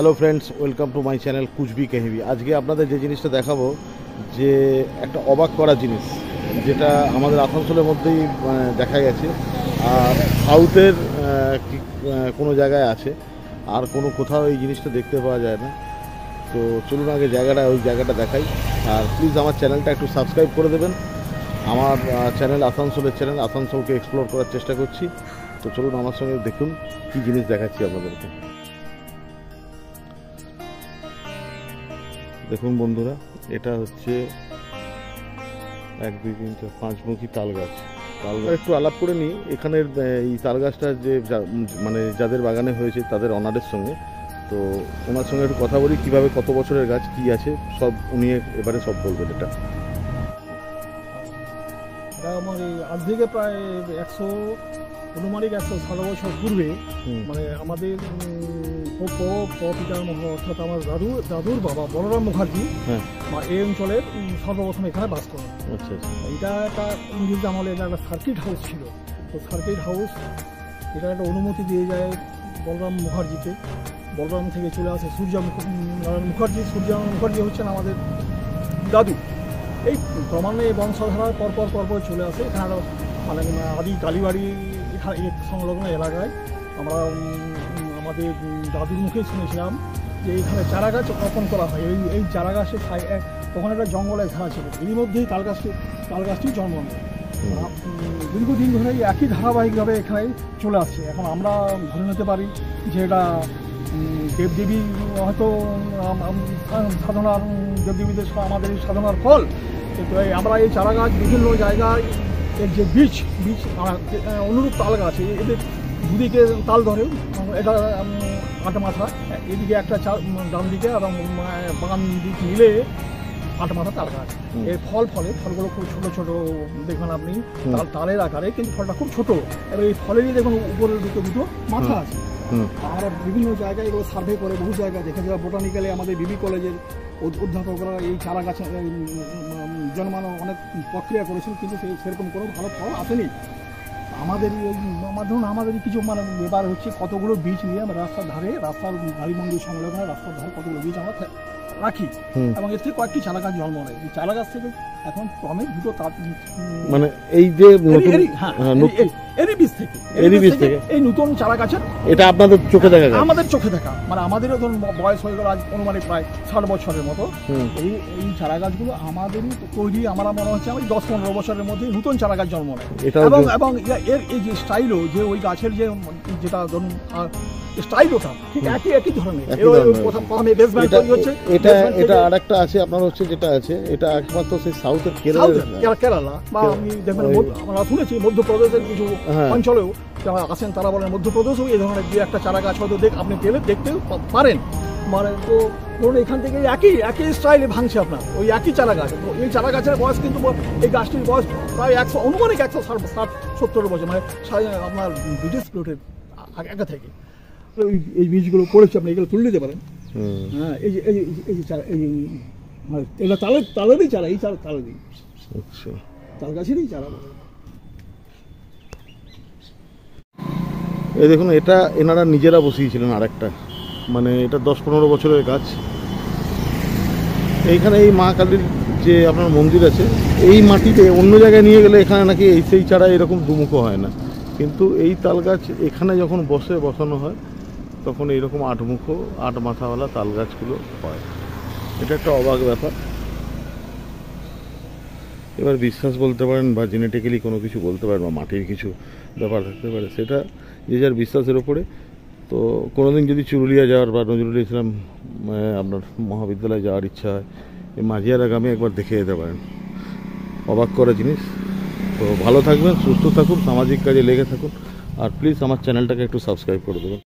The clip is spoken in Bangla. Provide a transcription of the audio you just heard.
Hello friends, welcome to my channel Kuchbi Kahibi. আজকে আপনাদের যে জিনিসটা দেখাবো, যে একটা অবাক করা জিনিস, যেটা আমাদের আসানসোলের মধ্যেই দেখা গেছে, আর সাউথের কোনো জায়গায় আছে, আর কোথাও এই জিনিসটা দেখতে পাওয়া যায় না। তো চলুন আগে ওই জায়গাটা দেখাই। আর প্লিজ আমার চ্যানেলটা একটু সাবস্ক্রাইব করে দেবেন। আমার চ্যানেল আসানসোলের চ্যানেল, আসানসোলকে এক্সপ্লোর করার চেষ্টা করছি। তো চলুন আমার সঙ্গে দেখুন কী জিনিস দেখাচ্ছি আপনাদেরকে। দেখুন বন্ধুরা, এটা হচ্ছে 1 2 3 4 5 মুখী তাল গাছ। একটু আলাপ করে নিই এখানের এই তাল গাছটা যে যাদের বাগানে হয়েছে তাদের অনারের সঙ্গে। তো ওনার সঙ্গে একটু কথা বলি, কীভাবে, কত বছরের গাছ, কী আছে সব উনি এবারে সব বলবেন। এটা আমার আজ থেকে প্রায় 160 বছর পূর্বে, মানে আমাদের পিতামহ অর্থাৎ আমার দাদুর বাবা বলরাম মুখার্জি এই অঞ্চলের সর্বপ্রথম এখানে বাস করেন। এটা একটা ইংরেজ আমলে একটা সার্কিট হাউস ছিল। তো সার্কিট হাউস এটা একটা অনুমতি দিয়ে যায় বলরাম মুখার্জিকে। বলরাম থেকে চলে আসে সূর্যনারায়ণ মুখার্জি। সূর্যনারায়ণ মুখার্জি হচ্ছেন আমাদের দাদু। এই ক্রমান্বয়ে এই বংশধারার পরপর চলে আসে। এখানে মানে আদি কালীবাড়ি এখানে সংলগ্ন এলাকায় আমরা আমাদের দাদুর মুখে শুনেছিলাম যে এইখানে চারা গাছ রোপণ করা হয়। এই চারা গাছের তখন একটা জঙ্গলের ঘেরা ছিল, এরই মধ্যেই তাল গাছটি জন্ম নেয়। দীর্ঘদিন ধরে একই ধারাবাহিকভাবে এখানে চলে আসছে। এখন আমরা ধরে নিতে পারি যে এটা দেবদেবী হয়তো সাধনার, দেবদেবীদের আমাদের সাধনার ফল। কিন্তু আমরা এই চারা গাছ বিভিন্ন জায়গায় এর যে বীজ অনুরূপ তাল গাছ, এদের দুদিকে তাল ধরে, এটা 8 মাথা, এদিকে একটা ডান দিকে এবং বাম দিক মিলে 8 মাথা তাল গাছ। এর ফলগুলো খুব ছোট ছোট দেখবেন আপনি, তালের আকারে, কিন্তু ফলটা খুব ছোট। এবার এই ফলেরই দেখুন উপরের দুটো মাথা আছে। আর বিভিন্ন জায়গায় এগুলো সার্ভে করে বহু জায়গায় দেখে যাওয়া। বোটানিক্যালে আমাদের বিবি কলেজের অধ্যাপকরা এই চারা গাছে জন্মানো অনেক প্রক্রিয়া করেছেন, কিন্তু সেরকম কোনো ভালো ফল আসেনি। আমাদের কিছু ব্যাপার হচ্ছে, কতগুলো বীজ নিয়ে আমরা রাস্তার গাড়ি মন্দির সংলগ্ন রাস্তার ধারে কতগুলো বীজ আমরা রাখি, এবং এর থেকে কয়েকটি চারা গাছ জন্ম নেয়। এই চারা গাছ থেকে এখন ক্রমে দুটো মানে এই যে এরই বীজ থেকে এই নতুন চারা গাছের, এটা আপনাদের চোখে দেখা, আমাদের চোখে দেখা, মানে আমাদেরও ধরুন বয়স হয়ে গেল আজ অনুমানিক প্রায় 60 বছরের মতো। এই চারা গাছগুলো আমাদেরই তৈরি। আমরা মনে হচ্ছে আমি 10-15 বছরের মধ্যে নতুন চারা গাছ জন্ম নেয়। এবং এর এই যে স্টাইলও, যে ওই গাছের যেটা ধরুন স্টাইলটা ঠিক একই ধরনের। এটা আরেকটা আছে আপনার হচ্ছে, যেটা আছে এটা একমাত্র সেই সাউথের কেরালা বা আমি দেখবেন আমরা শুনেছি মধ্যপ্রদেশের কিছু অঞ্চলেও আসেন, তারা বলেন মধ্যপ্রদেশেও এই ধরনের যে একটা চারা গাছ হয়তো আপনি দেখতে পারেন। মানে তো ধরুন এখান থেকে একই স্টাইলে ভাঙছে আপনার ওই একই চারা গাছ। এই চারা গাছের বয়স কিন্তু, এই গাছটির বয়স প্রায় 100, অনুমানিক 160-70 বছর, মানে আপনার ব্রিটিশ প্লটের আগে থেকে এই বীজগুলো পড়েছে। আপনি এগুলো তুলে দিতে পারেন। হ্যাঁ, এই যে চারা, এটা তালেরই চারা, এই তালেরই, তাল গাছেরই চারা। এই দেখুন, এটা এনারা নিজেরা বসিয়েছিলেন আরেকটা, মানে এটা 10-15 বছরের গাছ। এইখানে এই মা কালীর যে আপনার মন্দির আছে, এই মাটিতে অন্য জায়গায় নিয়ে গেলে এখানে নাকি সেই চারা এরকম দুমুখো হয় না, কিন্তু এই তাল গাছ এখানে যখন বসানো হয় তখন এইরকম 8 মুখো 8 মাথাওয়ালা তাল গাছগুলো হয়। এটা একটা অবাক ব্যাপার। এবার বিশ্বাস বলতে পারেন, বা জেনেটিক্যালি কোনো কিছু বলতে পারেন, বা মাটির কিছু ব্যাপার থাকতে পারে, সেটা যে যার বিশ্বাসের ওপরে। তো কোনোদিন যদি চুরুলিয়া যাওয়ার বা নজরুল ইসলাম আপনার মহাবিদ্যালয়ে যাওয়ার ইচ্ছা হয়, এই মাঝিয়ারা গ্রামে একবার দেখে যেতে পারেন। অবাক করা জিনিস। তো ভালো থাকবেন, সুস্থ থাকুন, সামাজিক কাজে লেগে থাকুন, আর প্লিজ আমার চ্যানেলটাকে একটু সাবস্ক্রাইব করে দেবেন।